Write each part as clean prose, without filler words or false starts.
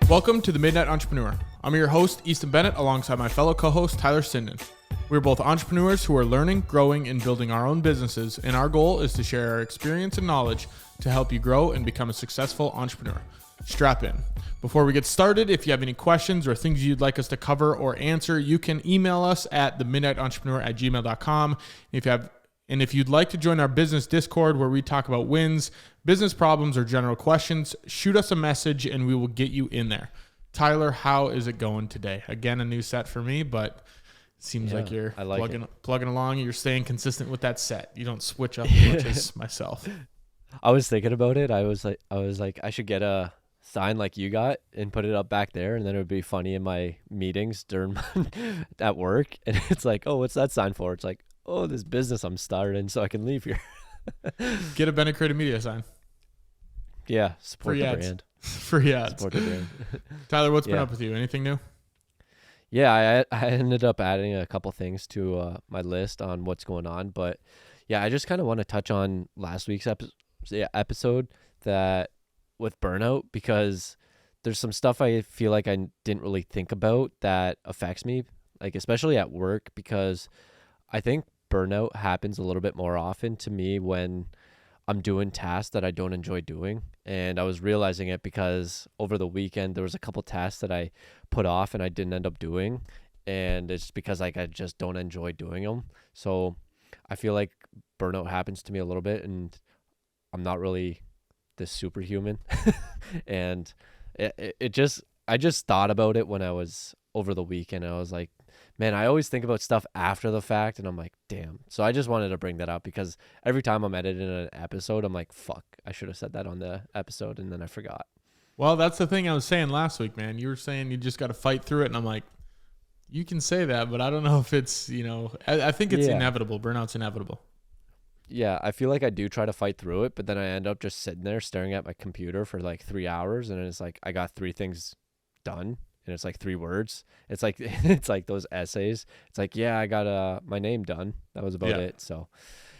Welcome to the Midnight Entrepreneur. I'm your host, Easton Bennett, alongside my fellow co-host, Tyler Easton. We're both entrepreneurs who are learning, growing, and building our own businesses, and our goal is to share our experience and knowledge to help you grow and become a successful entrepreneur. Strap in. Before we get started, if you have any questions or things you'd like us to cover or answer, you can email us at themidnightentrepreneur@gmail.com. If you'd like to join our business Discord where we talk about wins, business problems, or general questions, shoot us a message and we will get you in there. Tyler, how is it going today? Again, a new set for me, but it seems like you're plugging along. You're staying consistent with that set. You don't switch up as much as myself. I was thinking about it. I was like, I should get a sign like you got and put it up back there, and then it would be funny in my meetings during at work. And it's like, oh, what's that sign for? It's like, oh, this business I'm starting so I can leave here. Get a Bennett Creative Media sign. Yeah, support Free the ads. brand. Free ads. Support the brand. Tyler, what's been up with you? Anything new? Yeah, I ended up adding a couple things to my list on what's going on. But yeah, I just kind of want to touch on last week's episode that with burnout, because there's some stuff I feel like I didn't really think about that affects me, like especially at work, because I think burnout happens a little bit more often to me when I'm doing tasks that I don't enjoy doing. And I was realizing it because over the weekend, there was a couple tasks that I put off and I didn't end up doing. And it's because like I just don't enjoy doing them. So I feel like burnout happens to me a little bit, and I'm not really this superhuman. And I just thought about it when I was over the weekend. I was like, man, I always think about stuff after the fact, and I'm like, damn. So I just wanted to bring that up because every time I'm editing an episode, I'm like, fuck, I should have said that on the episode, and then I forgot. Well, that's the thing I was saying last week, man. You were saying you just got to fight through it, and I'm like, you can say that, but I don't know if it's, I think it's inevitable. Burnout's inevitable. Yeah, I feel like I do try to fight through it, but then I end up just sitting there staring at my computer for like 3 hours, and it's like I got 3 things done. And it's like 3 words. It's like those essays. It's like, yeah, I got my name done. That was about it. So,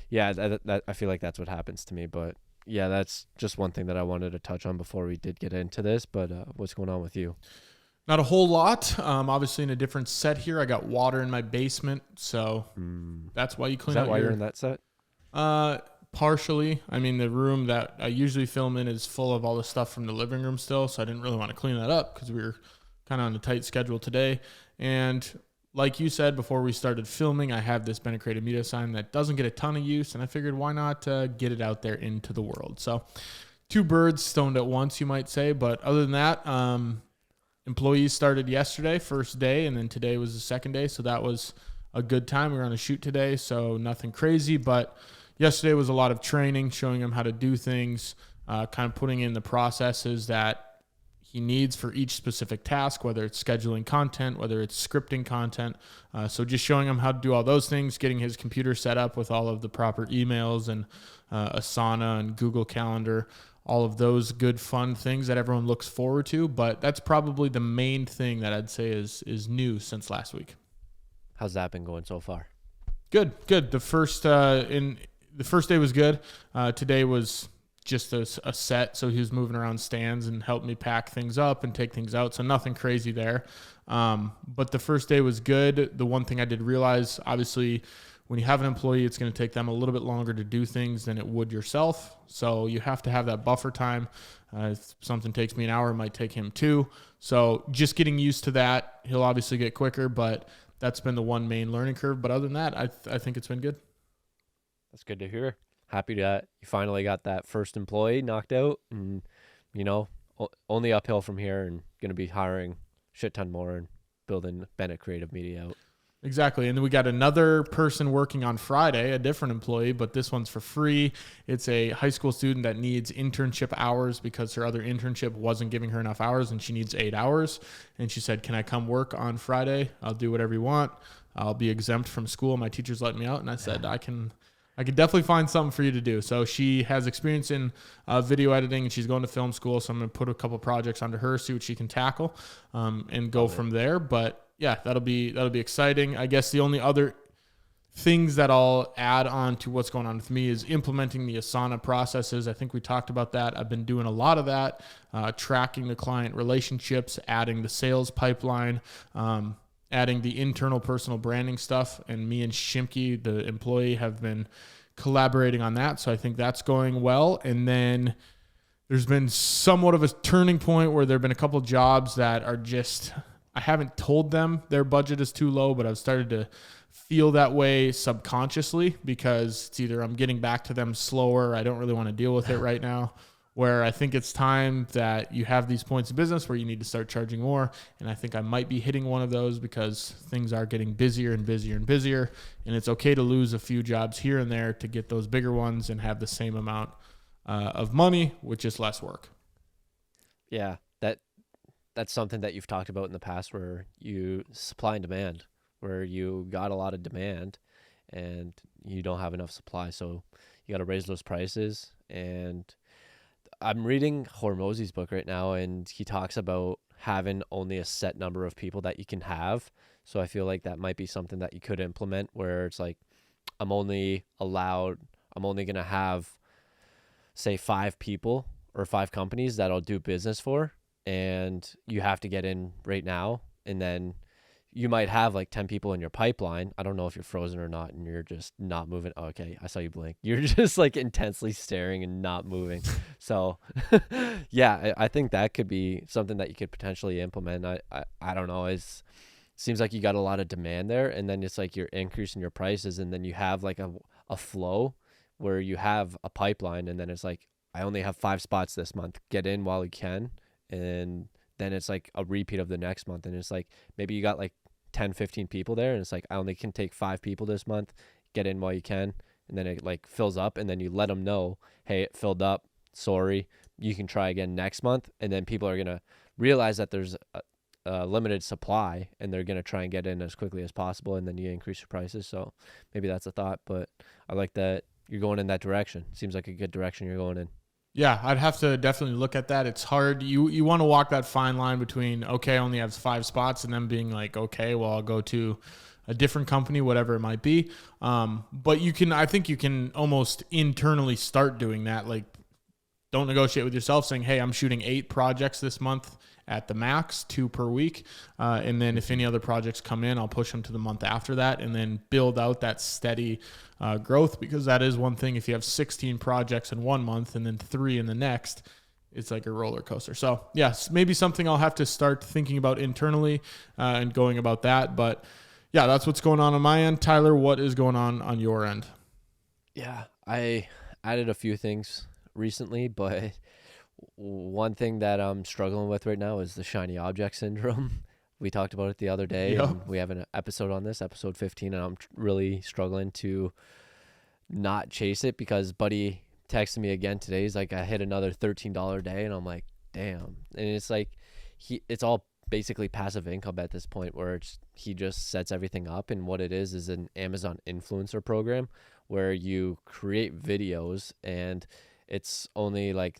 yeah, that I feel like that's what happens to me. But yeah, that's just one thing that I wanted to touch on before we did get into this. But what's going on with you? Not a whole lot. Obviously in a different set here. I got water in my basement, so that's why you clean out. Is that why you're in that set? Partially. I mean, the room that I usually film in is full of all the stuff from the living room still, so I didn't really want to clean that up because we were kind of on a tight schedule today. And like you said before we started filming, I have this Bennett Creative Media sign that doesn't get a ton of use, and I figured why not get it out there into the world. So 2 birds stoned at once, you might say. But other than that, employees started yesterday, first day, and then today was the second day, so that was a good time. We were on a shoot today, so nothing crazy, but yesterday was a lot of training, showing them how to do things, kind of putting in the processes that he needs for each specific task, whether it's scheduling content, whether it's scripting content. So just showing him how to do all those things, getting his computer set up with all of the proper emails and Asana and Google Calendar, all of those good, fun things that everyone looks forward to. But that's probably the main thing that I'd say is new since last week. How's that been going so far? Good. The first day was good. Today was just a set, so he was moving around stands and helped me pack things up and take things out, so nothing crazy there. But the first day was good. The one thing I did realize, obviously, when you have an employee, it's going to take them a little bit longer to do things than it would yourself, so you have to have that buffer time. If something takes me an hour, it might take him 2. So just getting used to that. He'll obviously get quicker, but that's been the one main learning curve. But other than that, I think it's been good. That's good to hear. Happy that you finally got that first employee knocked out, and only uphill from here, and going to be hiring shit ton more and building Bennett Creative Media out. Exactly. And then we got another person working on Friday, a different employee, but this one's for free. It's a high school student that needs internship hours because her other internship wasn't giving her enough hours, and she needs 8 hours. And she said, can I come work on Friday? I'll do whatever you want. I'll be exempt from school. My teacher's letting me out. And I said, I can definitely find something for you to do. So she has experience in video editing, and she's going to film school. So I'm going to put a couple projects onto her, see what she can tackle, and go from there. But yeah, that'll be exciting. I guess the only other things that I'll add on to what's going on with me is implementing the Asana processes. I think we talked about that. I've been doing a lot of that, tracking the client relationships, adding the sales pipeline, adding the internal personal branding stuff. And me and Shimke, the employee, have been collaborating on that. So I think that's going well. And then there's been somewhat of a turning point where there have been a couple of jobs that are just, I haven't told them their budget is too low, but I've started to feel that way subconsciously because it's either I'm getting back to them slower, I don't really want to deal with it right now, where I think it's time that you have these points of business where you need to start charging more. And I think I might be hitting one of those because things are getting busier and busier and busier. And it's okay to lose a few jobs here and there to get those bigger ones and have the same amount of money with just less work. Yeah, that's something that you've talked about in the past, where you supply and demand, where you got a lot of demand and you don't have enough supply. So you got to raise those prices. And I'm reading Hormozy's book right now, and he talks about having only a set number of people that you can have. So I feel like that might be something that you could implement, where it's like, I'm only going to have, say, 5 people or 5 companies that I'll do business for, and you have to get in right now. And then you might have like 10 people in your pipeline. I don't know if you're frozen or not, and you're just not moving. Oh, okay, I saw you blink. You're just like intensely staring and not moving. So yeah, I think that could be something that you could potentially implement. I don't know. Seems like you got a lot of demand there, and then it's like you're increasing your prices, and then you have like a flow where you have a pipeline, and then it's like, I only have 5 spots this month. Get in while you can. And then it's like a repeat of the next month. And it's like, maybe you got like 10, 15 people there, and it's like, I only can take 5 people this month. Get in while you can. And then it like fills up, and then you let them know, hey, it filled up. Sorry, you can try again next month. And then people are going to realize that there's a limited supply, and they're going to try and get in as quickly as possible. And then you increase your prices. So maybe that's a thought, but I like that you're going in that direction. Seems like a good direction you're going in. Yeah, I'd have to definitely look at that. It's hard. You want to walk that fine line between, okay, I only have 5 spots, and then being like, okay, well, I'll go to a different company, whatever it might be. But I think you can almost internally start doing that. Like, don't negotiate with yourself saying, hey, I'm shooting 8 projects this month at the max, 2 per week. And then if any other projects come in, I'll push them to the month after that, and then build out that steady growth, because that is one thing. If you have 16 projects in one month and then 3 in the next, it's like a roller coaster. So yes, maybe something I'll have to start thinking about internally and going about that. But yeah, that's what's going on my end. Tyler, what is going on your end? Yeah, I added a few things recently, but one thing that I'm struggling with right now is the shiny object syndrome. We talked about it the other day, Yep. and we have an episode on this, episode 15, and I'm really struggling to not chase it, because buddy texted me again today. He's like, I hit another $13 day, and I'm like, damn. And it's like, it's all basically passive income at this point, where he just sets everything up. And what it is an Amazon influencer program where you create videos, and it's only like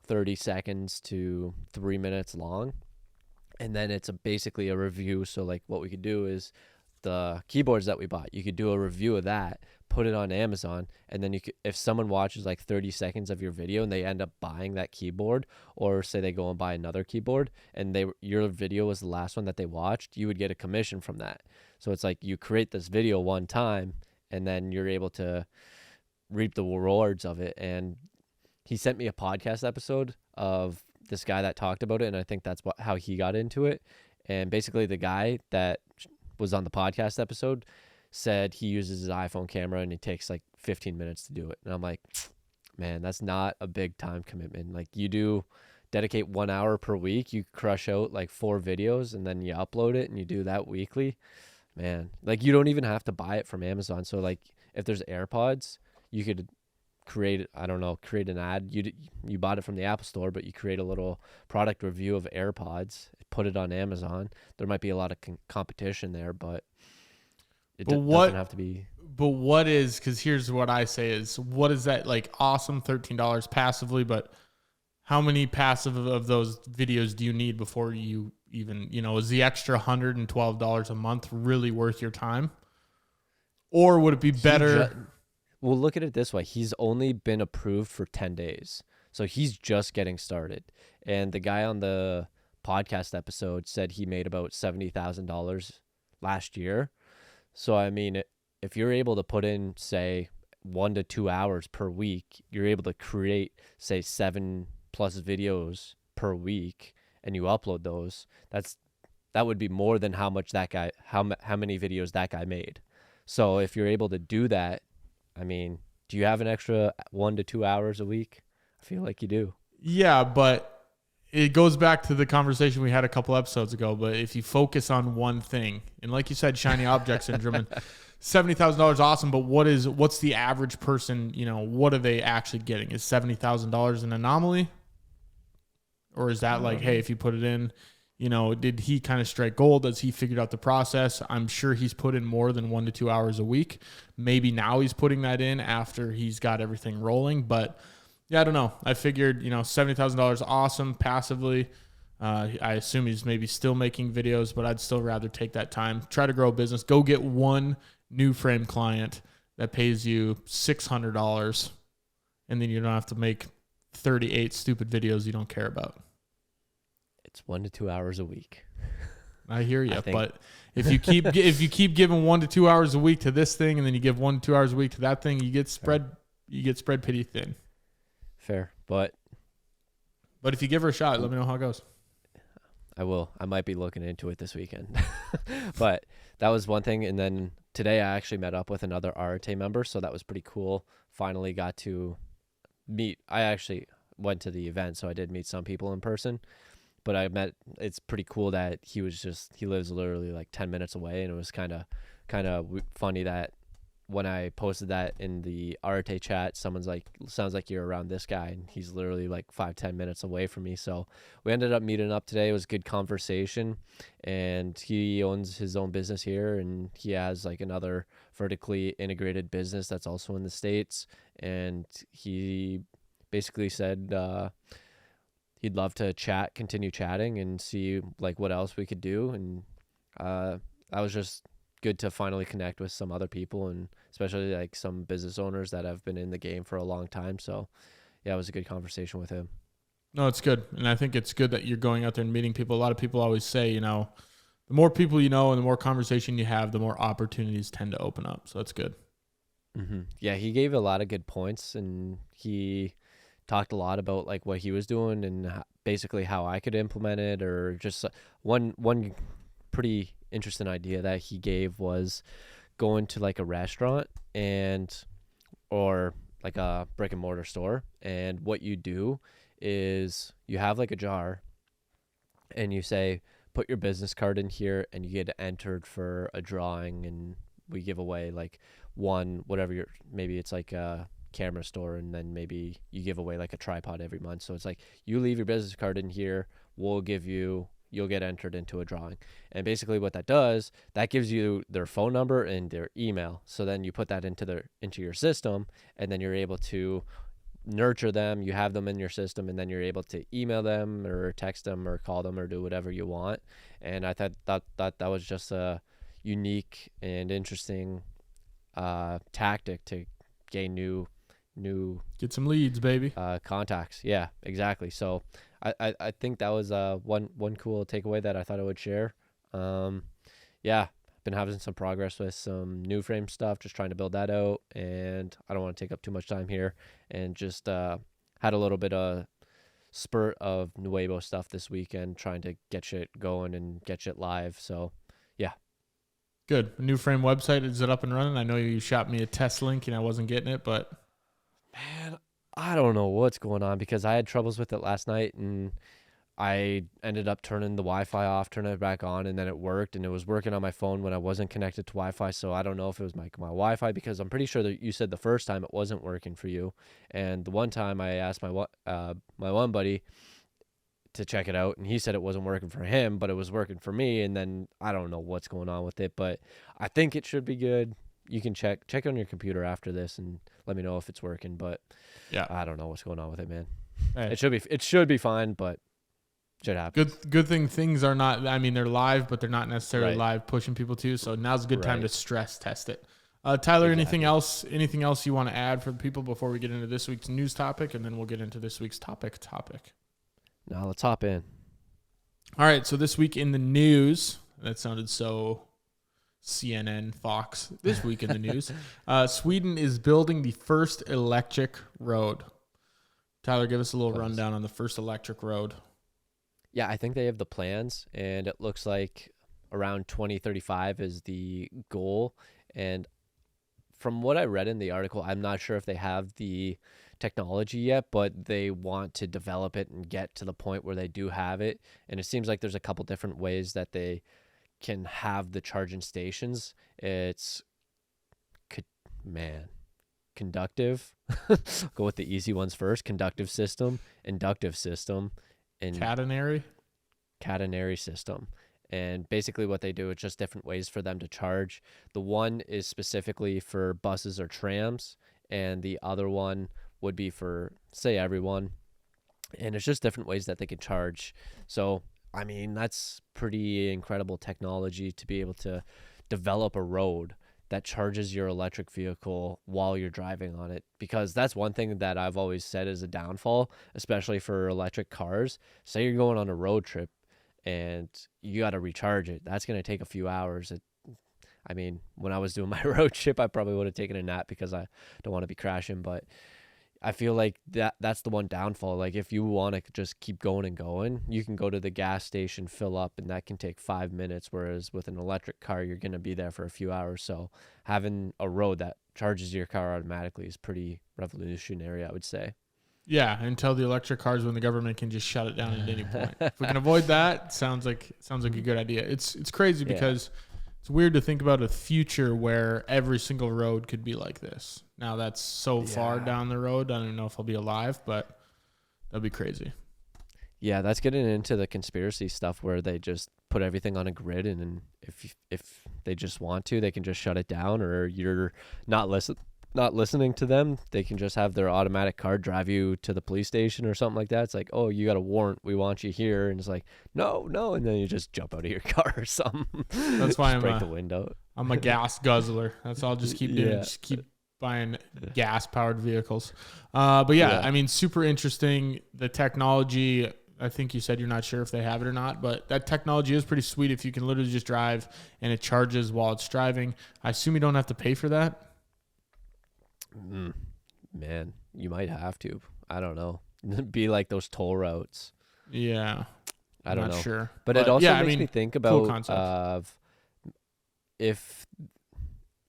30 seconds to 3 minutes long. And then it's basically a review. So like what we could do is the keyboards that we bought, you could do a review of that, put it on Amazon, and then you could, if someone watches like 30 seconds of your video and they end up buying that keyboard, or say they go and buy another keyboard, and your video was the last one that they watched, you would get a commission from that. So it's like you create this video one time, and then you're able to reap the rewards of it. And he sent me a podcast episode of this guy that talked about it, and I think that's how he got into it. And basically the guy that was on the podcast episode said he uses his iPhone camera and it takes like 15 minutes to do it. And I'm like, man, that's not a big time commitment. Like, you dedicate 1 hour per week, you crush out like 4 videos, and then you upload it, and you do that weekly. Man, like, you don't even have to buy it from Amazon. So like, if there's AirPods, you could create an ad. You bought it from the Apple Store, but you create a little product review of AirPods, put it on Amazon. There might be a lot of competition there, but it doesn't have to be. But what is, because here's what I say is, what is that, like, awesome $13 passively, but how many passive of those videos do you need before you even, is the extra $112 a month really worth your time? Or would it be better? Well, look at it this way. He's only been approved for 10 days. So he's just getting started. And the guy on the podcast episode said he made about $70,000 last year. So, I mean, if you're able to put in, say, 1 to 2 hours per week, you're able to create, say, 7+ videos per week, and you upload those. That would be more than how many videos that guy made. So if you're able to do that, I mean, do you have an extra 1 to 2 hours a week? I feel like you do. Yeah, but it goes back to the conversation we had a couple episodes ago. But if you focus on one thing, and like you said, shiny object syndrome, and $70,000 awesome, but what's the average person, what are they actually getting? Is $70,000 an anomaly? Or is that like, hey, if you put it in, did he kind of strike gold as he figured out the process? I'm sure he's put in more than 1 to 2 hours a week. Maybe now he's putting that in after he's got everything rolling. But yeah, I don't know. I figured, $70,000 awesome passively. I assume he's maybe still making videos, but I'd still rather take that time. Try to grow a business. Go get one NewFrame client that pays you $600, and then you don't have to make 38 stupid videos you don't care about. It's 1 to 2 hours a week. I hear you, but if you keep giving 1 to 2 hours a week to this thing, and then you give 1 to 2 hours a week to that thing, you get spread pretty thin. Fair, but if you give her a shot, let me know how it goes. I will. I might be looking into it this weekend. But that was one thing, and then today I actually met up with another Arte member, so that was pretty cool. Finally got to meet. I actually went to the event, so I did meet some people in person. But it's pretty cool that he lives literally like 10 minutes away. And it was kind of funny that when I posted that in the Arte chat, someone's like, sounds like you're around this guy. And he's literally like 5-10 minutes away from me. So we ended up meeting up today. It was a good conversation. And he owns his own business here. And he has like another vertically integrated business that's also in the States. And he basically said, he'd love to continue chatting and see like what else we could do. And that was just good to finally connect with some other people, and especially like some business owners that have been in the game for a long time. So yeah, it was a good conversation with him. No, it's good. And I think it's good that you're going out there and meeting people. A lot of people always say, the more people you know and the more conversation you have, the more opportunities tend to open up. So that's good. Mm-hmm. Yeah, he gave a lot of good points, and he talked a lot about like what he was doing and basically how I could implement it, or just one pretty interesting idea that he gave was going to like a restaurant or like a brick and mortar store, and what you do is you have like a jar and you say, put your business card in here and you get entered for a drawing, and we give away like maybe it's like a camera store, and then maybe you give away like a tripod every month. So it's like you leave your business card in here, you'll get entered into a drawing. And basically what that does, that gives you their phone number and their email. So then you put that into your system, and then you're able to nurture them. You have them in your system, and then you're able to email them or text them or call them or do whatever you want. And I thought that was just a unique and interesting tactic to gain new get some leads, baby. Contacts. Yeah, exactly. So I think that was one cool takeaway that I thought I would share. Yeah, been having some progress with some NewFrame stuff, just trying to build that out, and I don't want to take up too much time here, and just had a little bit of spurt of Nuevo stuff this weekend, trying to get shit going and get shit live. So yeah. Good. NewFrame website, is it up and running? I know you shot me a test link and I wasn't getting it, but man, I don't know what's going on, because I had troubles with it last night, and I ended up turning the Wi-Fi off, turning it back on, and then it worked, and it was working on my phone when I wasn't connected to Wi-Fi. So I don't know if it was my Wi-Fi, because I'm pretty sure that you said the first time it wasn't working for you, and the one time I asked my one buddy to check it out, and he said it wasn't working for him, but it was working for me. And then I don't know what's going on with it, but I think it should be good. You can check on your computer after this and let me know if it's working, but yeah, I don't know what's going on with it, man. Hey. It should be fine, but shit happens. Good thing things are not, I mean, they're live, but they're not necessarily live pushing people to. So now's a good time to stress test it. Tyler, Exactly. anything else you want to add for the people before we get into this week's news topic, and then we'll get into this week's topic. Now let's hop in. All right, so this week in the news, that sounded so CNN, Fox. This week in the news, Sweden is building the first electric road. Tyler, give us a little rundown on the first electric road. Yeah, I think they have the plans, and it looks like around 2035 is the goal. And from what I read in the article, I'm not sure if they have the technology yet, but they want to develop it and get to the point where they do have it. And it seems like there's a couple different ways that they can have the charging stations. It's conductive. Go with the easy ones first. Conductive system, inductive system, and catenary system. And basically what they do is just different ways for them to charge. The one is specifically for buses or trams, and the other one would be for, say, everyone. And it's just different ways that they can charge. So, I mean, that's pretty incredible technology to be able to develop a road that charges your electric vehicle while you're driving on it. Because that's one thing that I've always said is a downfall, especially for electric cars. Say you're going on a road trip and you got to recharge it. That's going to take a few hours. I mean, when I was doing my road trip, I probably would have taken a nap because I don't want to be crashing. But I feel like that's the one downfall. Like if you want to just keep going and going, you can go to the gas station, fill up, and that can take 5 minutes. Whereas with an electric car, you're going to be there for a few hours. So having a road that charges your car automatically is pretty revolutionary, I would say. Yeah, until the electric cars, when the government can just shut it down at any point. If we can avoid that, sounds like a good idea. It's crazy because it's weird to think about a future where every single road could be like this. Now that's so far down the road. I don't even know if I'll be alive, but that'd be crazy. Yeah, that's getting into the conspiracy stuff where they just put everything on a grid, and if they just want to, they can just shut it down, or you're not listening to them, they can just have their automatic car drive you to the police station or something like that. It's like, oh, you got a warrant, we want you here, and it's like, no, and then you just jump out of your car or something. That's why break the window. I'm a gas guzzler. That's all I'll just keep doing. Just keep buying gas powered vehicles. But yeah, I mean, super interesting. The technology, I think you said you're not sure if they have it or not, but that technology is pretty sweet if you can literally just drive and it charges while it's driving. I assume you don't have to pay for that. Man, you might have to. I don't know. Be like those toll routes. Yeah. I don't know. Sure. But it also makes me think about if,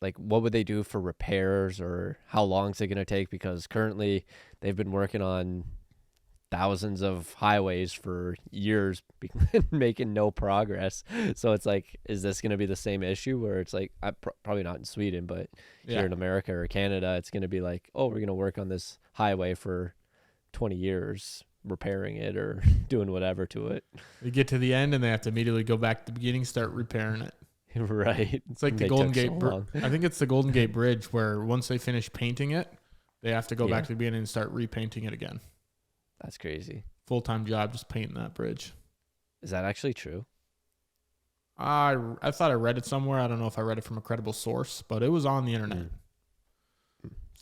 like, what would they do for repairs, or how long is it going to take? Because currently they've been working on thousands of highways for years, making no progress. So it's like, is this going to be the same issue where it's like, probably not in Sweden, but here in America or Canada, it's going to be like, oh, we're going to work on this highway for 20 years, repairing it or doing whatever to it. They get to the end and they have to immediately go back to the beginning, start repairing it. Right. It's like the Golden Gate. I think it's the Golden Gate Bridge where once they finish painting it, they have to go back to the beginning and start repainting it again. That's crazy. Full-time job just painting that bridge. Is that actually true? I thought I read it somewhere. I don't know if I read it from a credible source, but it was on the internet.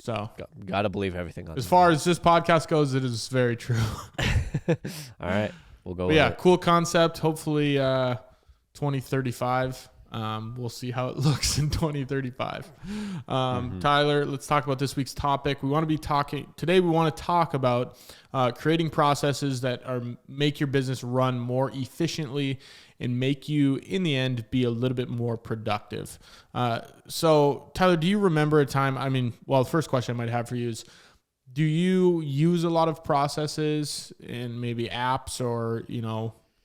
So gotta believe everything on. As far as this podcast goes, it is very true. All right, we'll go. But cool concept. Hopefully, 2035. We'll see how it looks in 2035. Tyler, let's talk about this week's topic. We want to talk about creating processes that make your business run more efficiently and make you, in the end, be a little bit more productive. So, Tyler, do you remember a time? I mean, the first question I might have for you is, do you use a lot of processes and maybe apps or,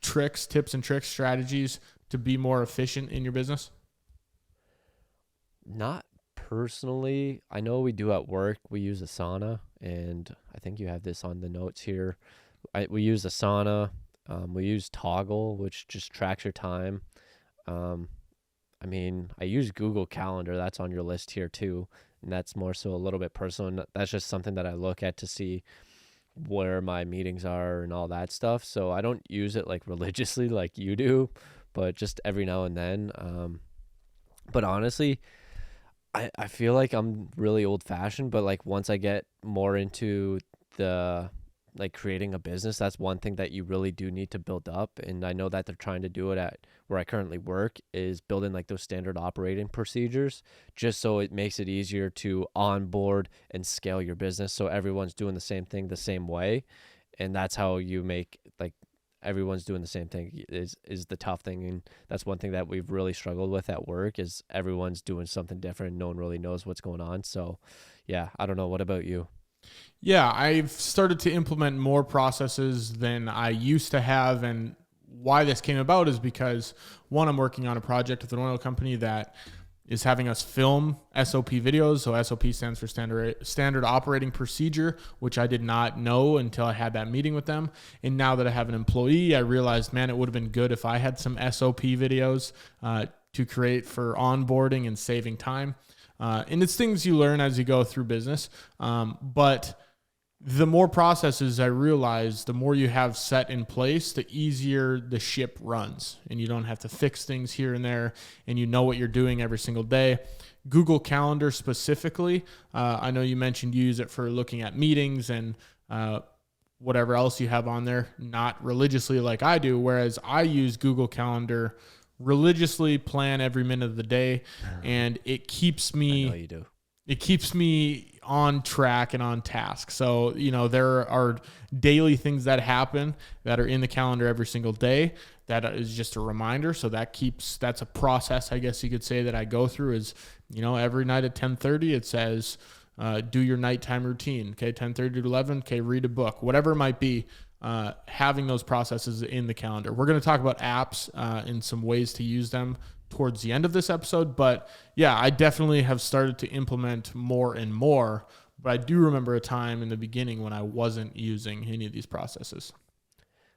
tips and tricks, strategies to be more efficient in your business? Not personally. I know we do at work. We use Asana, and I think you have this on the notes here. We use Asana. We use Toggle, which just tracks your time. I use Google Calendar. That's on your list here too, and that's more so a little bit personal. That's just something that I look at to see where my meetings are and all that stuff. So I don't use it like religiously like you do, but just every now and then. But honestly, I feel like I'm really old fashioned, but like once I get more into the like creating a business, that's one thing that you really do need to build up. And I know that they're trying to do it at where I currently work, is building like those standard operating procedures, just so it makes it easier to onboard and scale your business. So everyone's doing the same thing the same way. And that's how you make like everyone's doing the same thing is the tough thing. And that's one thing that we've really struggled with at work, is everyone's doing something different. No one really knows what's going on. So yeah, I don't know. What about you? Yeah, I've started to implement more processes than I used to have. And why this came about is because, one, I'm working on a project with an oil company that is having us film SOP videos. So SOP stands for standard operating procedure, which I did not know until I had that meeting with them. And now that I have an employee, I realized, man, it would have been good if I had some SOP videos to create for onboarding and saving time. And it's things you learn as you go through business. But the more processes I realize, the more you have set in place, the easier the ship runs, and you don't have to fix things here and there, and you know what you're doing every single day. Google Calendar specifically, I know you mentioned you use it for looking at meetings and whatever else you have on there, not religiously like I do, whereas I use Google Calendar religiously, plan every minute of the day, and it keeps me... I know you do. It keeps me on track and on task. So, there are daily things that happen that are in the calendar every single day. That is just a reminder. So that's a process, I guess you could say, that I go through is, every night at 10:30, it says, do your nighttime routine. Okay. 10:30 to 11. Okay. Read a book, whatever it might be. Having those processes in the calendar. We're going to talk about apps and some ways to use them towards the end of this episode. But yeah, I definitely have started to implement more and more. But I do remember a time in the beginning when I wasn't using any of these processes.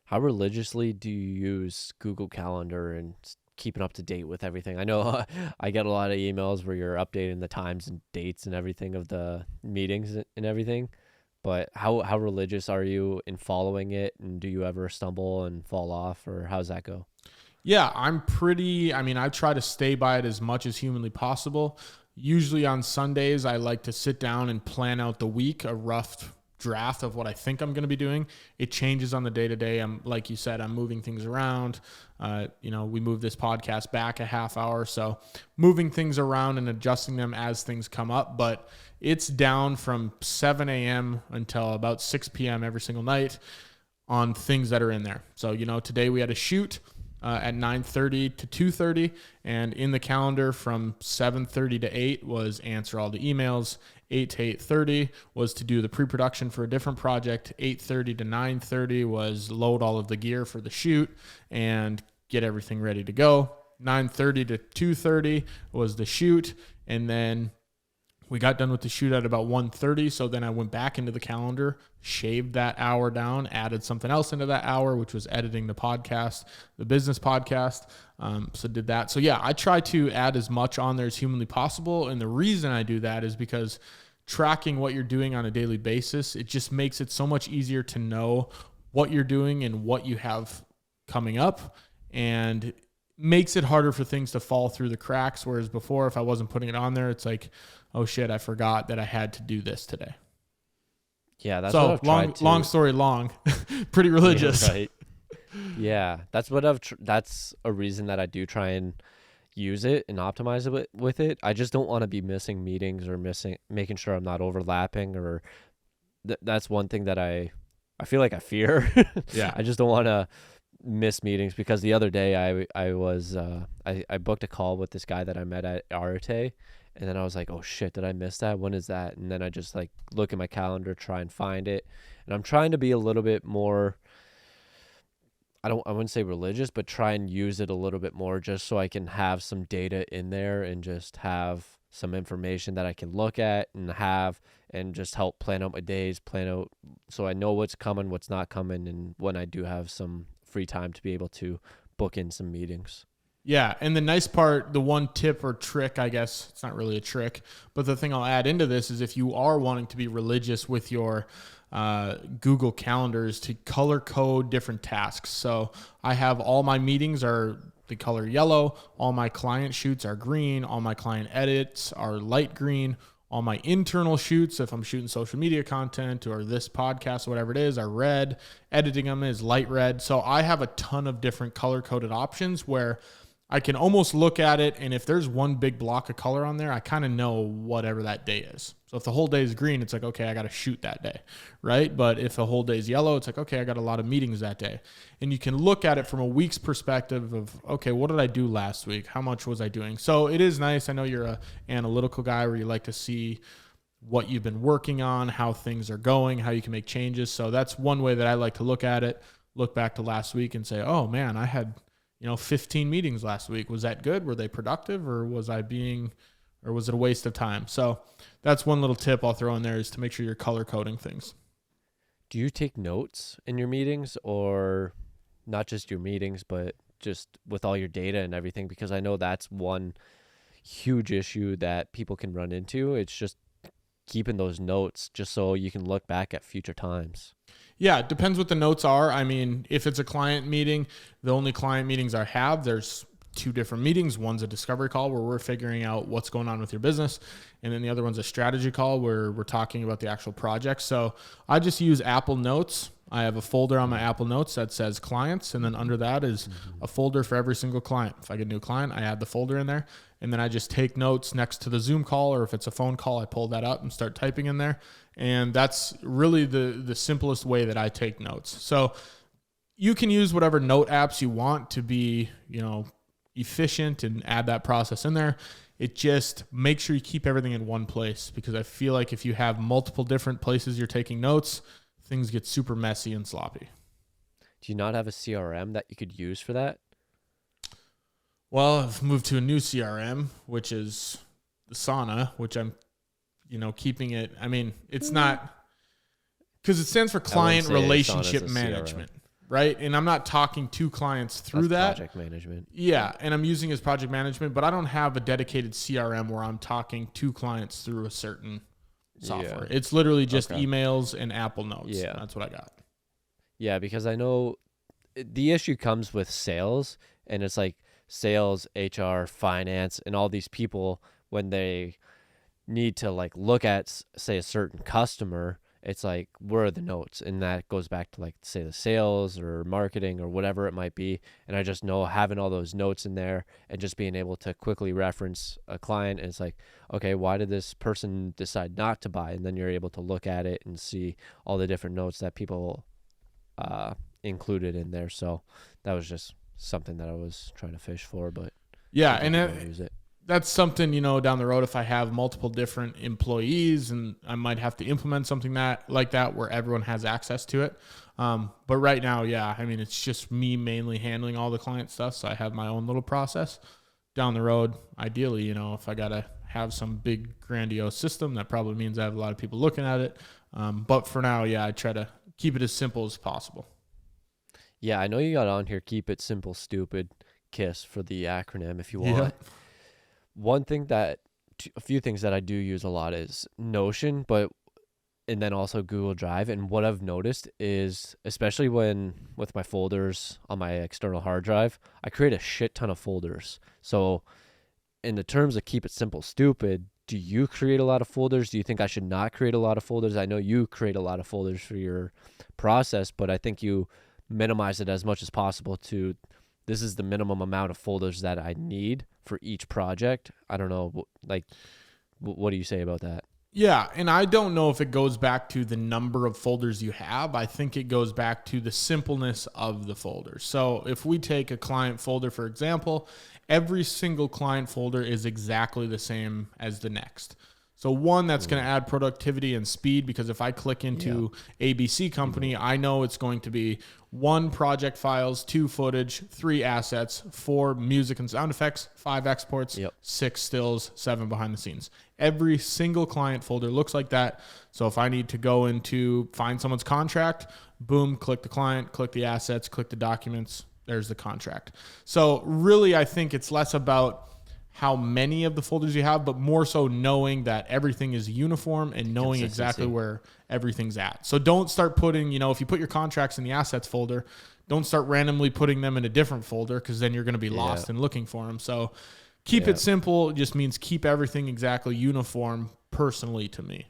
How religiously do you use Google Calendar and keeping up to date with everything? I know I get a lot of emails where you're updating the times and dates and everything of the meetings and everything. But how religious are you in following it? And do you ever stumble and fall off, or how's that go? Yeah, I try to stay by it as much as humanly possible. Usually on Sundays, I like to sit down and plan out the week, a rough draft of what I think I'm going to be doing. It changes on the day to day. Like you said, I'm moving things around. We moved this podcast back a half hour. So moving things around and adjusting them as things come up. But it's down from 7 a.m. until about 6 p.m. every single night on things that are in there. So, today we had a shoot at 9:30 to 2:30, and in the calendar from 7:30 to 8 was answer all the emails. 8 to 8:30 was to do the pre-production for a different project. 8:30 to 9:30 was load all of the gear for the shoot and get everything ready to go. 9:30 to 2:30 was the shoot, and then we got done with the shoot at about 1:30, so then I went back into the calendar, shaved that hour down, added something else into that hour, which was editing the podcast, the business podcast. So did that. So yeah, I try to add as much on there as humanly possible, and the reason I do that is because tracking what you're doing on a daily basis, it just makes it so much easier to know what you're doing and what you have coming up, and makes it harder for things to fall through the cracks. Whereas before, if I wasn't putting it on there, it's like, oh shit, I forgot that I had to do this today. Yeah, that's so what I've tried to. Long story long, pretty religious. Yeah, right. Yeah, that's what that's a reason that I do try and use it and optimize it with it. I just don't want to be missing meetings or making sure I'm not overlapping, or that's one thing that I feel like I fear. Yeah. I just don't want to miss meetings, because the other day I booked a call with this guy that I met at Arete, and then I was like, oh shit, did I miss that? When is that? And then I just like look at my calendar, try and find it. And I'm trying to be a little bit more, I wouldn't say religious, but try and use it a little bit more, just so I can have some data in there and just have some information that I can look at and just help plan out my days, so I know what's coming, what's not coming, and when I do have some free time to be able to book in some meetings. Yeah, and the nice part, the one tip or trick, I guess, it's not really a trick, but the thing I'll add into this is if you are wanting to be religious with your Google Calendars, to color code different tasks. So I have all my meetings are the color yellow. All my client shoots are green. All my client edits are light green. All my internal shoots, if I'm shooting social media content or this podcast, whatever it is, are red. Editing them is light red. So I have a ton of different color-coded options where I can almost look at it, and if there's one big block of color on there, I kind of know whatever that day is. So if the whole day is green, it's like, okay, I got to shoot that day, right? But if the whole day is yellow, it's like, okay, I got a lot of meetings that day. And you can look at it from a week's perspective of, okay, what did I do last week? How much was I doing? So it is nice. I know you're an analytical guy where you like to see what you've been working on, how things are going, how you can make changes. So that's one way that I like to look at it, look back to last week and say, oh man, I had 15 meetings last week. Was that good? Were they productive, or was it a waste of time? So that's one little tip I'll throw in there, is to make sure you're color coding things. Do you take notes in your meetings, or not just your meetings, but just with all your data and everything? Because I know that's one huge issue that people can run into. It's just keeping those notes just so you can look back at future times. Yeah, it depends what the notes are. I mean, if it's a client meeting, the only client meetings I have, there's 2 different meetings. One's a discovery call where we're figuring out what's going on with your business. And then the other one's a strategy call where we're talking about the actual project. So I just use Apple Notes. I have a folder on my Apple Notes that says clients. And then under that is a folder for every single client. If I get a new client, I add the folder in there. And then I just take notes next to the Zoom call, or if it's a phone call, I pull that up and start typing in there. And that's really the simplest way that I take notes. So you can use whatever note apps you want to be, efficient and add that process in there. It just make sure you keep everything in one place, because I feel like if you have multiple different places you're taking notes, things get super messy and sloppy. Do you not have a CRM that you could use for that? Well, I've moved to a new CRM, which is the Sauna, which I'm, keeping it. I mean, it's not, because it stands for client relationship management, right? And I'm not talking to clients through that. Project management. Yeah, and I'm using it as project management, but I don't have a dedicated CRM where I'm talking to clients through a certain software. Yeah. It's literally just emails and Apple Notes. Yeah. That's what I got. Yeah, because I know the issue comes with sales, and it's like sales, HR, finance, and all these people, when they need to look at, say, a certain customer, it's like, where are the notes? And that goes back to say the sales or marketing or whatever it might be. And I just know having all those notes in there and just being able to quickly reference a client, and it's like, okay, why did this person decide not to buy? And then you're able to look at it and see all the different notes that people included in there. So that was just something that I was trying to fish for, but yeah, and use it. That's something, down the road, if I have multiple different employees, and I might have to implement something like that where everyone has access to it. But right now, yeah, I mean, it's just me mainly handling all the client stuff. So I have my own little process. Down the road, ideally, if I got to have some big grandiose system, that probably means I have a lot of people looking at it. But for now, yeah, I try to keep it as simple as possible. Yeah, I know you got on here, keep it simple, stupid, KISS for the acronym if you want. Yeah. A few things that I do use a lot is Notion, and then also Google Drive. And what I've noticed is, especially with my folders on my external hard drive, I create a shit ton of folders. So in the terms of keep it simple, stupid, do you create a lot of folders? Do you think I should not create a lot of folders? I know you create a lot of folders for your process, but I think you minimize it as much as possible to, this is the minimum amount of folders that I need for each project. I don't know, what do you say about that? Yeah, and I don't know if it goes back to the number of folders you have. I think it goes back to the simpleness of the folders. So if we take a client folder, for example, every single client folder is exactly the same as the next. So one, that's going to add productivity and speed, because if I click into ABC company, I know it's going to be 1 project files, 2 footage, 3 assets, 4 music and sound effects, 5 exports, 6 stills, 7 behind the scenes. Every single client folder looks like that. So if I need to go into find someone's contract, boom, click the client, click the assets, click the documents, there's the contract. So really, I think it's less about how many of the folders you have, but more so knowing that everything is uniform and knowing exactly where everything's at. So don't start putting, if you put your contracts in the assets folder, don't start randomly putting them in a different folder, because then you're going to be lost in looking for them. So keep it simple. It just means keep everything exactly uniform personally to me.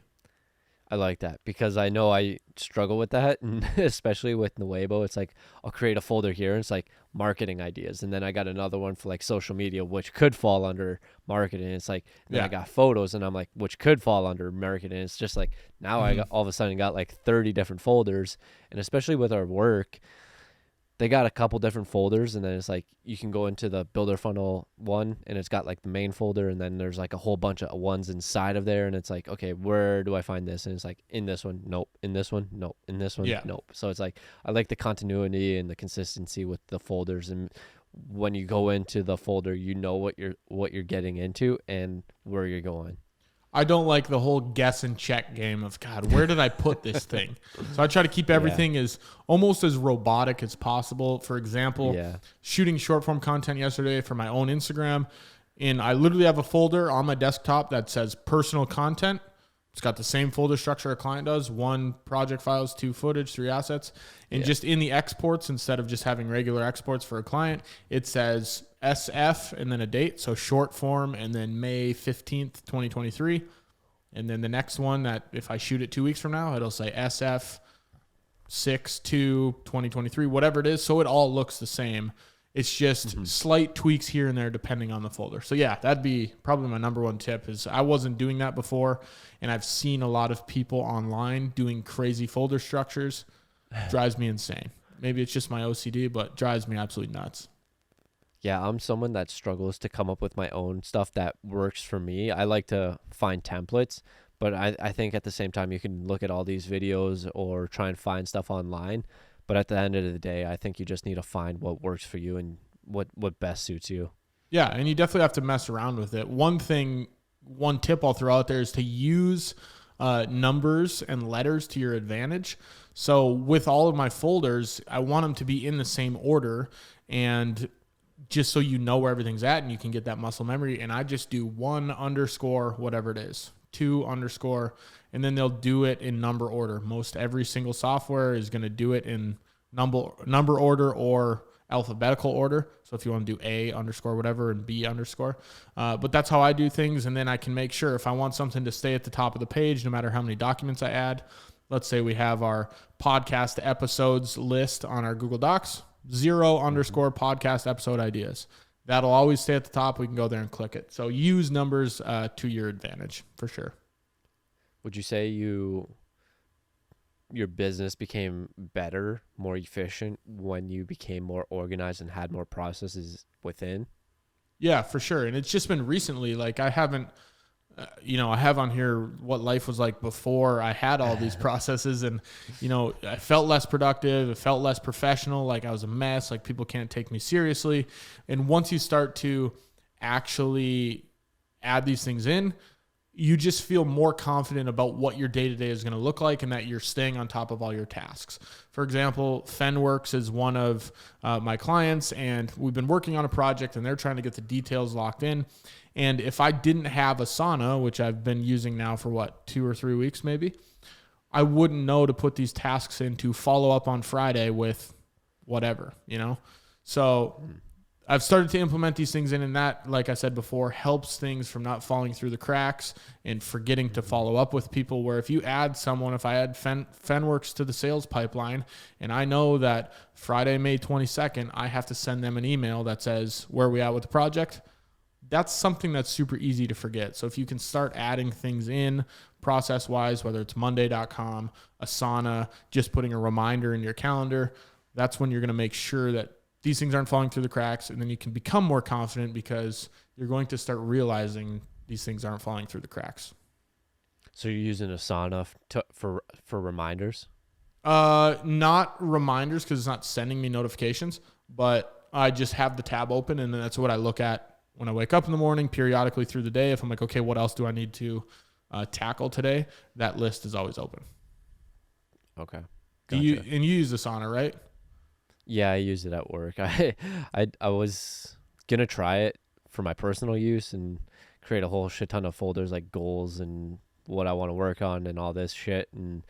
I like that, because I know I struggle with that, and especially with Nuevo. It's like I'll create a folder here, and it's like marketing ideas, and then I got another one for like social media, which could fall under marketing. It's like then I got photos, and I'm like, which could fall under marketing. It's just like now I got all of a sudden got like 30 different folders, and especially with our work, they got a couple different folders, and then it's like you can go into the builder funnel one, and it's got like the main folder, and then there's like a whole bunch of ones inside of there, and it's like, okay, where do I find this? And it's like, in this one, nope. In this one, nope. In this one, nope. So it's like I like the continuity and the consistency with the folders, and when you go into the folder, you know what you're getting into and where you're going. I don't like the whole guess and check game of, God, where did I put this thing? So I try to keep everything as almost as robotic as possible. For example, shooting short form content yesterday for my own Instagram, and I literally have a folder on my desktop that says personal content. It's got the same folder structure a client does: 1 project files, 2 footage, 3 assets. And just in the exports, instead of just having regular exports for a client, it says SF and then a date. So short form, and then May 15th, 2023. And then the next one, that if I shoot it 2 weeks from now, it'll say SF 6/2/2023, whatever it is. So it all looks the same. It's just slight tweaks here and there depending on the folder. So yeah, that'd be probably my number one tip. Is I wasn't doing that before, and I've seen a lot of people online doing crazy folder structures. Drives me insane. Maybe it's just my OCD, but drives me absolutely nuts. Yeah, I'm someone that struggles to come up with my own stuff that works for me. I like to find templates, but I think at the same time you can look at all these videos or try and find stuff online. But at the end of the day, I think you just need to find what works for you and what best suits you. Yeah, and you definitely have to mess around with it. One tip I'll throw out there is to use numbers and letters to your advantage. So with all of my folders, I want them to be in the same order, and just so you know where everything's at and you can get that muscle memory. And I just do 1_ whatever it is, 2_, and then they'll do it in number order. Most every single software is going to do it in number order or alphabetical order. So if you want to do A_ whatever and B_, but that's how I do things. And then I can make sure if I want something to stay at the top of the page, no matter how many documents I add. Let's say we have our podcast episodes list on our Google Docs, 0_ podcast episode ideas. That'll always stay at the top. We can go there and click it. So use numbers to your advantage for sure. Would you say your business became better, more efficient when you became more organized and had more processes within? Yeah, for sure. And it's just been recently. Like I haven't, I have on here what life was like before I had all these processes, and, I felt less productive. It felt less professional. Like I was a mess. Like people can't take me seriously. And once you start to actually add these things in, you just feel more confident about what your day-to-day is going to look like and that you're staying on top of all your tasks. For example, Fenworks is one of my clients, and we've been working on a project, and they're trying to get the details locked in. And if I didn't have Asana, which I've been using now for 2 or 3 weeks maybe, I wouldn't know to put these tasks in to follow up on Friday with whatever, So I've started to implement these things in, and that, like I said before, helps things from not falling through the cracks and forgetting to follow up with people. Where if you add someone, if I add Fenworks to the sales pipeline, and I know that Friday, May 22nd, I have to send them an email that says, where are we at with the project? That's something that's super easy to forget. So if you can start adding things in process-wise, whether it's Monday.com, Asana, just putting a reminder in your calendar, that's when you're going to make sure that these things aren't falling through the cracks, and then you can become more confident because you're going to start realizing these things aren't falling through the cracks. So you're using Asana for reminders? Not reminders, because it's not sending me notifications, but I just have the tab open, and that's what I look at when I wake up in the morning, periodically through the day. If I'm like, okay, what else do I need to tackle today? That list is always open. Okay. Gotcha. You use Asana, right? Yeah, I use it at work. I was gonna try it for my personal use and create a whole shit ton of folders like goals and what I want to work on and all this shit. And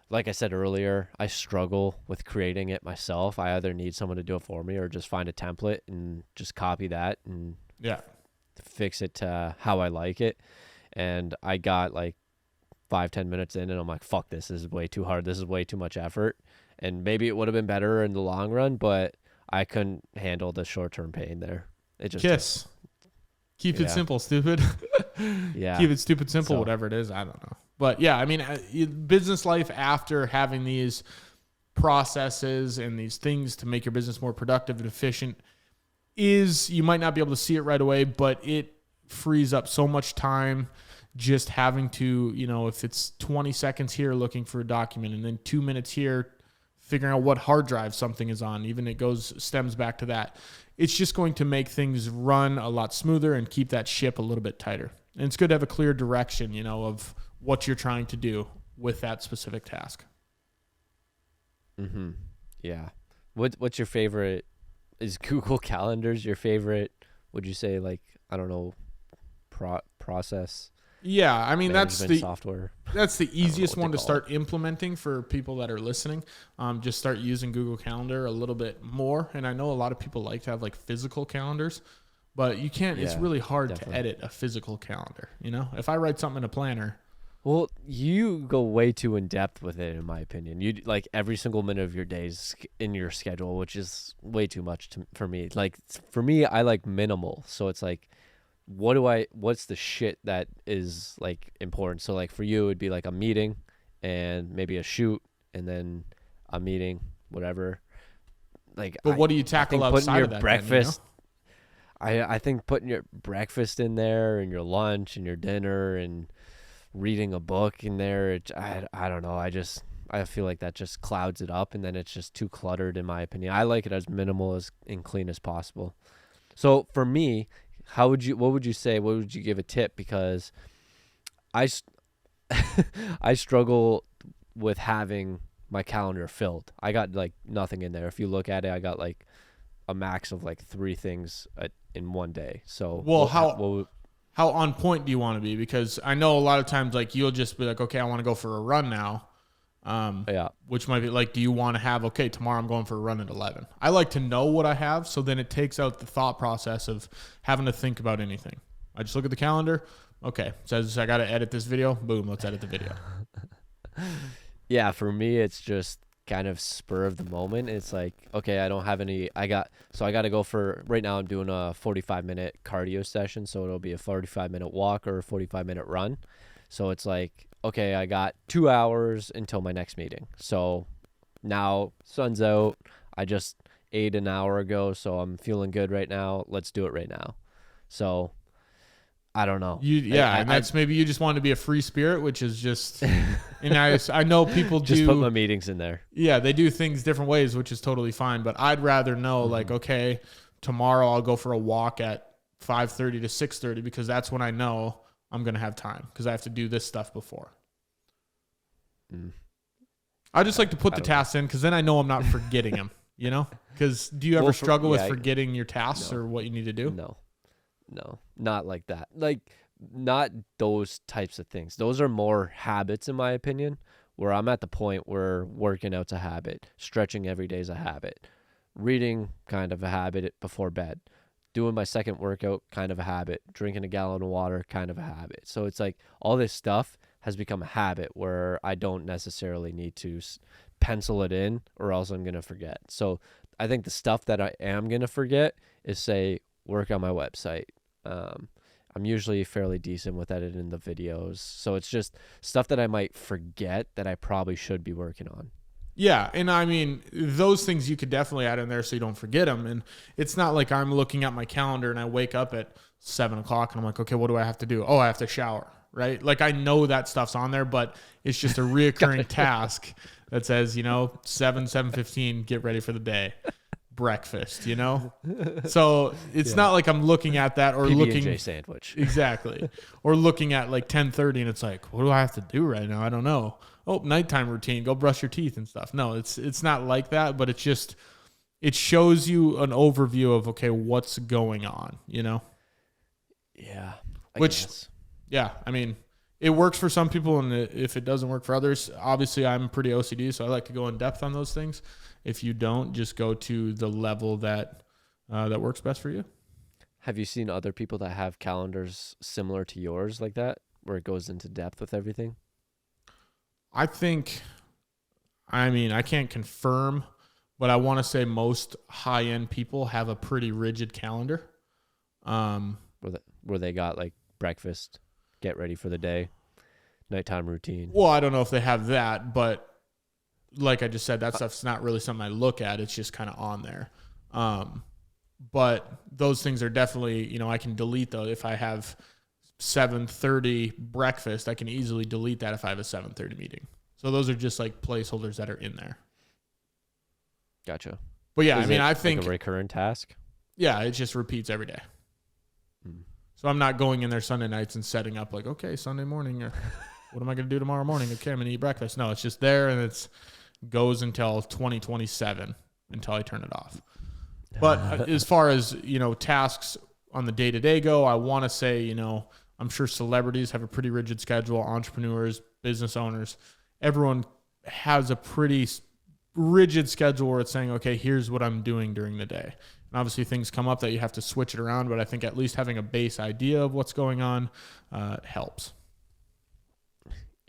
like I said earlier, I struggle with creating it myself. I either need someone to do it for me or just find a template and just copy that and fix it to how I like it. And I got like 5-10 minutes in and I'm like, fuck, this is way too hard. This is way too much effort. And maybe it would have been better in the long run, but I couldn't handle the short-term pain there. It just keep it simple, stupid. Keep it stupid, simple, whatever it is. I don't know. But yeah, I mean, business life after having these processes and these things to make your business more productive and efficient is, you might not be able to see it right away, but it frees up so much time just having to, you know, if it's 20 seconds here looking for a document and then 2 minutes here figuring out what hard drive something is on, even it stems back to that. It's just going to make things run a lot smoother and keep that ship a little bit tighter. And it's good to have a clear direction, you know, of what you're trying to do with that specific task. Mm-hmm. Yeah. What's your favorite? Is Google Calendars your favorite? Would you say, like, I don't know, process? Yeah, I mean, that's the software. That's the easiest one to start implementing for people that are listening. Just start using Google Calendar a little bit more. And I know a lot of people like to have like physical calendars, but you can't. It's really hard to edit a physical calendar. You know, if I write something in a planner. Well, you go way too in depth with it, in my opinion. You like every single minute of your days in your schedule, which is way too much for me. Like for me, I like minimal. So it's like, what's the shit that is like important? So like for you, it'd be like a meeting and maybe a shoot and then a meeting, whatever. Like, but what do you tackle outside of that? Breakfast. Then, you know? I think putting your breakfast in there and your lunch and your dinner and reading a book in there, I don't know. I feel like that just clouds it up and then it's just too cluttered in my opinion. I like it as minimal and clean as possible. So for me, what would you say? What would you give a tip? Because I struggle with having my calendar filled. I got like nothing in there. If you look at it, I got like a max of like 3 things in one day. So how on point do you want to be? Because I know a lot of times like you'll just be like, okay, I want to go for a run now. Which might be like, do you want to have, okay, tomorrow I'm going for a run at 11. I like to know what I have. So then it takes out the thought process of having to think about anything. I just look at the calendar. Okay. Says I got to edit this video. Boom. Let's edit the video. Yeah. For me, it's just kind of spur of the moment. It's like, okay, I don't have any, I got to go for, right now I'm doing a 45-minute cardio session. So it'll be a 45-minute walk or a 45-minute run. So it's like, okay, I got 2 hours until my next meeting. So now sun's out. I just ate an hour ago, so I'm feeling good right now. Let's do it right now. So I don't know. And that's maybe you just want to be a free spirit, which is just, and I know people just put my meetings in there. Yeah, they do things different ways, which is totally fine. But I'd rather know, like, okay, tomorrow I'll go for a walk at 5:30 to 6:30 because that's when I know I'm going to have time because I have to do this stuff before. I just like to put the tasks in because then I know I'm not forgetting them, you know? Because do you ever struggle with forgetting your tasks or what you need to do? No, not like that. Like, not those types of things. Those are more habits, in my opinion, where I'm at the point where working out's a habit, stretching every day is a habit, reading kind of a habit before bed, doing my second workout kind of a habit, drinking a gallon of water kind of a habit. So it's like all this stuff has become a habit where I don't necessarily need to pencil it in or else I'm going to forget. So I think the stuff that I am going to forget is, say, work on my website. I'm usually fairly decent with editing the videos. So it's just stuff that I might forget that I probably should be working on. Yeah, and I mean, those things you could definitely add in there so you don't forget them. And it's not like I'm looking at my calendar and I wake up at 7 o'clock and I'm like, okay, what do I have to do? Oh, I have to shower, right? Like I know that stuff's on there, but it's just a reoccurring task that says, 7:15, get ready for the day. Breakfast, So it's not like I'm looking at that or PB&J sandwich. Exactly. Or looking at like 10:30 and it's like, what do I have to do right now? I don't know. Oh, nighttime routine, go brush your teeth and stuff. No, it's not like that, but it shows you an overview of, okay, what's going on, Yeah. Which, yeah, I mean, it works for some people, and if it doesn't work for others, obviously I'm pretty OCD, so I like to go in depth on those things. If you don't, just go to the level that that works best for you. Have you seen other people that have calendars similar to yours like that, where it goes into depth with everything? I think, I mean, I can't confirm, but I want to say most high-end people have a pretty rigid calendar. Where they got like breakfast, get ready for the day, nighttime routine. Well, I don't know if they have that, but like I just said, that stuff's not really something I look at. It's just kind of on there. But those things are definitely, I can delete those. If I have 7:30 breakfast, I can easily delete that if I have a 7:30 meeting. So those are just like placeholders that are in there. Gotcha. But yeah, Is I it think like a recurrent task. Yeah, it just repeats every day. So I'm not going in there Sunday nights and setting up like, okay, Sunday morning, or what am I going to do tomorrow morning? Okay, I'm going to eat breakfast. No, it's just there, and it's goes until 2027 until I turn it off. But as far as, tasks on the day-to-day go, I want to say, I'm sure celebrities have a pretty rigid schedule, entrepreneurs, business owners, everyone has a pretty rigid schedule where it's saying, okay, here's what I'm doing during the day. And obviously things come up that you have to switch it around, but I think at least having a base idea of what's going on helps.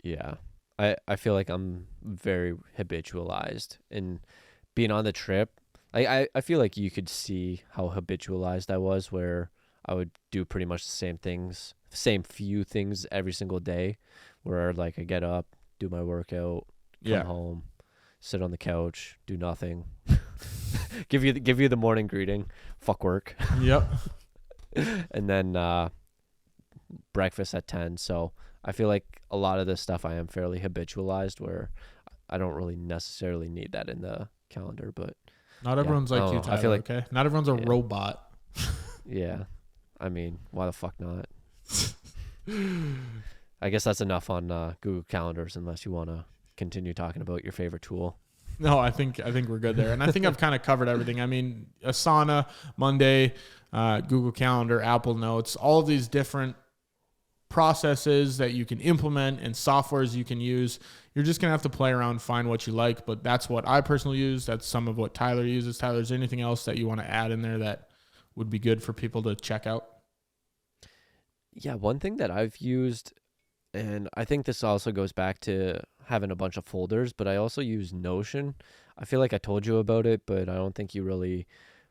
Yeah. I feel like I'm very habitualized, and being on the trip, I feel like you could see how habitualized I was, where I would do pretty much the same few things every single day, where like I get up, do my workout, come home, sit on the couch, do nothing. give you the morning greeting, fuck work. Yep. And then breakfast at 10. So I feel like a lot of this stuff I am fairly habitualized, where I don't really necessarily need that in the calendar, but not everyone's like you, Tyler, I feel like, okay? Not everyone's a robot. Yeah. I mean, why the fuck not? I guess that's enough on Google Calendars, unless you want to continue talking about your favorite tool. No, I think we're good there. And I think I've kind of covered everything. I mean, Asana, Monday, Google Calendar, Apple Notes, all of these different processes that you can implement and softwares you can use. You're just going to have to play around, find what you like, but that's what I personally use. That's some of what Tyler uses. Tyler, is there anything else that you want to add in there that would be good for people to check out? Yeah, one thing that I've used, and I think this also goes back to having a bunch of folders, but I also use Notion. I feel like I told you about it, but I don't think you really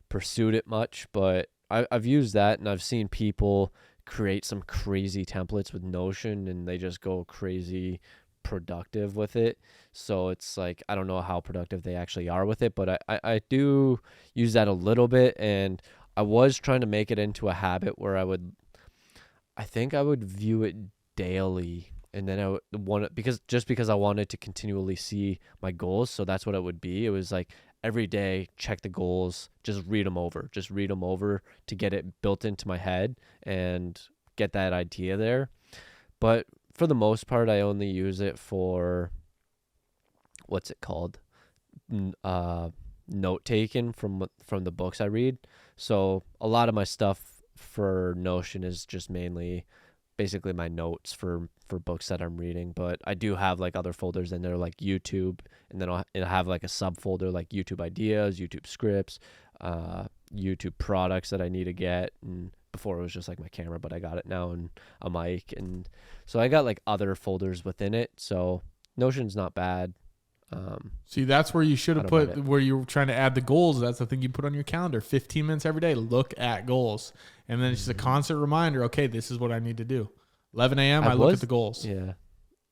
pursued it much. But I've used that, and I've seen people create some crazy templates with Notion, and they just go crazy productive with it. So it's like, I don't know how productive they actually are with it, but I do use that a little bit, and I was trying to make it into a habit where I think I would view it daily, and then I would want it because I wanted to continually see my goals. So that's what it would be. It was like every day, check the goals, just read them over to get it built into my head and get that idea there. But for the most part, I only use it for, what's it called? Note taking from the books I read. So a lot of my stuff for Notion is just mainly basically my notes for books that I'm reading, but I do have like other folders in there, like YouTube, and then I'll have like a subfolder like YouTube ideas, YouTube scripts, YouTube products that I need to get. And before it was just like my camera, but I got it now, and a mic, and so I got like other folders within it. So Notion's not bad. See, that's where you should have put, where you were trying to add the goals. That's the thing you put on your calendar. 15 minutes every day, look at goals. And then it's just a constant reminder, okay, this is what I need to do. 11 a.m., I look at the goals. Yeah.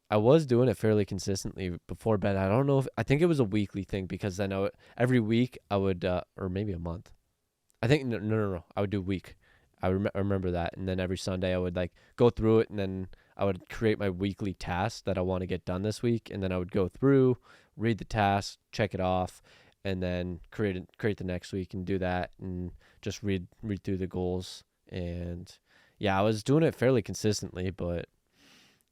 I was doing it fairly consistently before bed. I don't know I think it was a weekly thing, because then every week I would, or maybe a month. I think, no. I would do week. I remember that. And then every Sunday I would like go through it, and then I would create my weekly tasks that I want to get done this week. And then I would go through, read the task, check it off, and then create the next week and do that, and just read through the goals. And yeah, I was doing it fairly consistently, but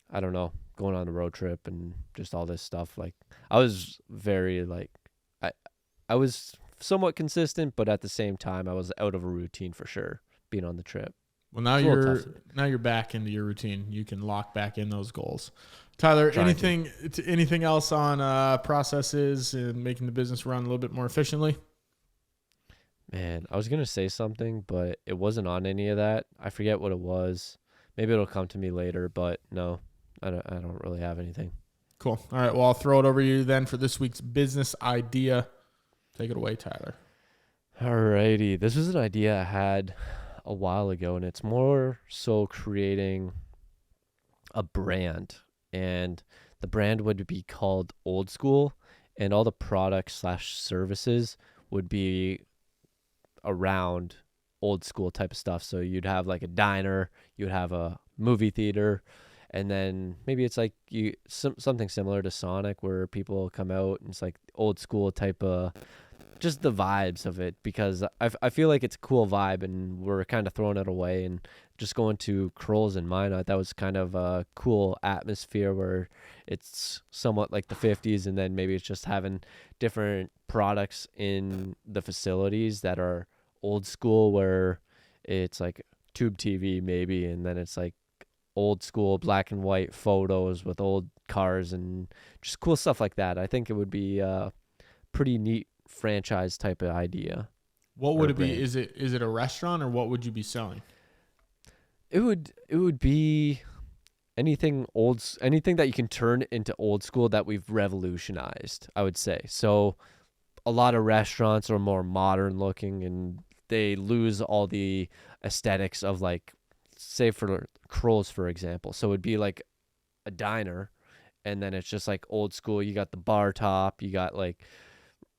I don't know, going on a road trip and just all this stuff, like I was very like, I was somewhat consistent, but at the same time I was out of a routine for sure being on the trip. Well, now It's a little tough. you're back into your routine. You can lock back in those goals. Tyler, Trying to. anything else on processes and making the business run a little bit more efficiently? Man, I was gonna say something, but it wasn't on any of that. I forget what it was. Maybe it'll come to me later, but no, I don't really have anything. Cool. All right. Well, I'll throw it over to you then for this week's business idea. Take it away, Tyler. Alrighty, this was an idea I had a while ago, and it's more so creating a brand, and the brand would be called Old School, and all the products/services would be around old school type of stuff. So you'd have like a diner, you'd have a movie theater, and then maybe it's like something similar to Sonic where people come out and it's like old school type of just the vibes of it, because I feel like it's a cool vibe and we're kind of throwing it away and just going to Kroll's and Minot. That was kind of a cool atmosphere where it's somewhat like the 50s, and then maybe it's just having different products in the facilities that are old school, where it's like tube TV maybe, and then it's like old school black and white photos with old cars and just cool stuff like that. I think it would be a pretty neat franchise type of idea. What would it be? Is it a restaurant, or what would you be selling? It would be anything that you can turn into old school that we've revolutionized, I would say. So a lot of restaurants are more modern looking and they lose all the aesthetics of, like, say for Kroll's, for example. So it'd be like a diner, and then it's just like old school. You got the bar top, you got like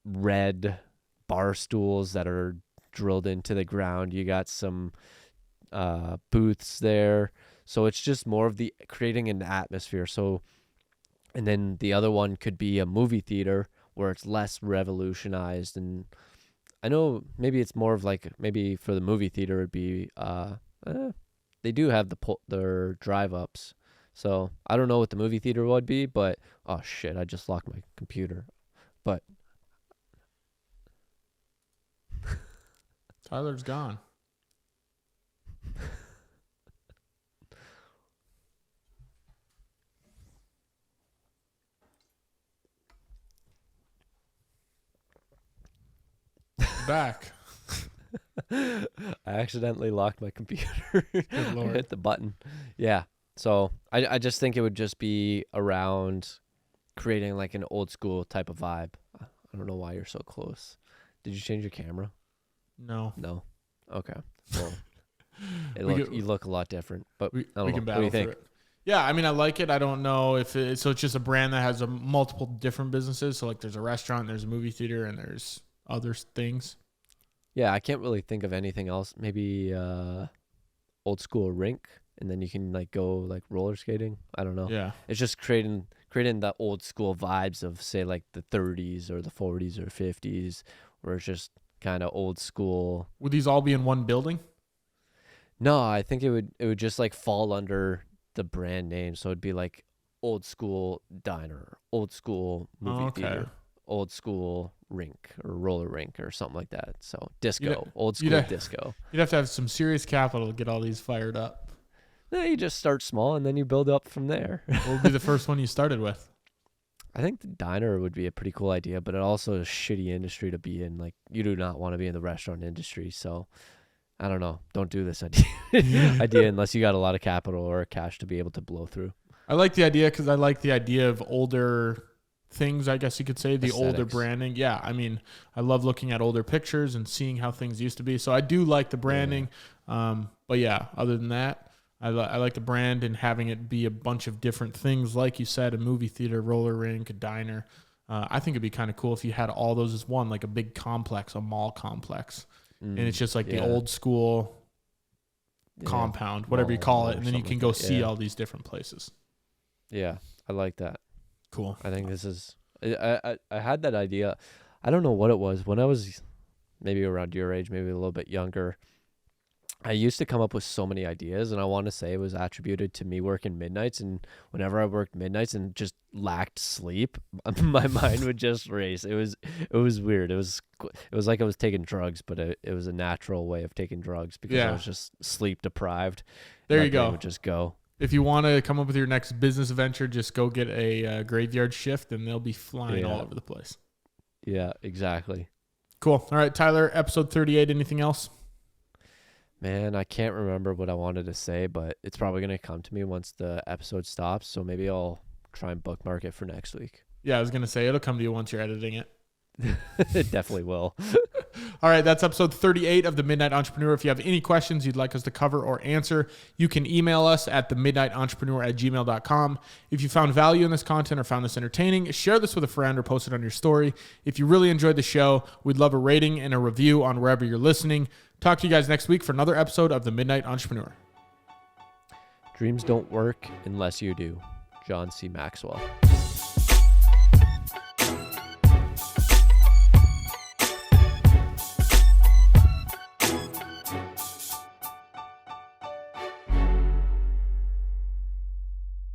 red bar stools that are drilled into the ground, you got some booths there. So it's just more of the creating an atmosphere. So, and then the other one could be a movie theater where it's less revolutionized. And I know maybe it's more of like, maybe for the movie theater it'd be they do have their drive ups. So I don't know what the movie theater would be, but oh shit, I just locked my computer. But Tyler's gone. Back. I accidentally locked my computer. Good Lord. I hit the button. Yeah. So I just think it would just be around creating like an old school type of vibe. I don't know why you're so close. Did you change your camera? No. Okay. Well, you look a lot different, but we I don't know. can What battle do you think? for it. Yeah, I mean, I like it. I don't know if so it's just a brand that has multiple different businesses. So like there's a restaurant, there's a movie theater, and there's other things. Yeah, I can't really think of anything else. Maybe old school rink, and then you can like go like roller skating. I don't know. Yeah. It's just creating the old school vibes of, say, like the 30s or the 40s or 50s, where it's just kind of old school. Would these all be in one building? No, I think it would just like fall under the brand name. So it'd be like old school diner, old school movie theater, old school rink or roller rink or something like that. So disco, old school disco. You'd have to have some serious capital to get all these fired up. No, you just start small and then you build up from there. What would be the first one you started with? I think the diner would be a pretty cool idea, but it also is a shitty industry to be in. Like, you do not want to be in the restaurant industry. So I don't know. Don't do this idea unless you got a lot of capital or cash to be able to blow through. I like the idea because I like the idea of older things, I guess you could say, the Aesthetics. older branding. Yeah, I mean, I love looking at older pictures and seeing how things used to be. So I do like the branding. Yeah. But yeah, other than that, I like the brand and having it be a bunch of different things. Like you said, a movie theater, roller rink, a diner. I think it'd be kind of cool if you had all those as one, like a big complex, a mall complex. And it's just like the old school compound, whatever you call it. And then you can go see all these different places. Yeah, I like that. Cool. I think this is... I had that idea. I don't know what it was. When I was maybe around your age, maybe a little bit younger, I used to come up with so many ideas, and I want to say it was attributed to me working midnights. And whenever I worked midnights and just lacked sleep, my mind would just race. It was weird. It was like I was taking drugs, but it was a natural way of taking drugs because I was just sleep deprived. There My you brain go. would just go. If you want to come up with your next business venture, just go get a graveyard shift, and they'll be flying all over the place. Yeah, exactly. Cool. All right, Tyler, episode 38. Anything else? Man, I can't remember what I wanted to say, but it's probably going to come to me once the episode stops. So maybe I'll try and bookmark it for next week. Yeah, I was going to say it'll come to you once you're editing it. It definitely will. All right, that's episode 38 of The Midnight Entrepreneur. If you have any questions you'd like us to cover or answer, you can email us at themidnightentrepreneur@gmail.com. If you found value in this content or found this entertaining, share this with a friend or post it on your story. If you really enjoyed the show, we'd love a rating and a review on wherever you're listening. Talk to you guys next week for another episode of The Midnight Entrepreneur. Dreams don't work unless you do. John C. Maxwell.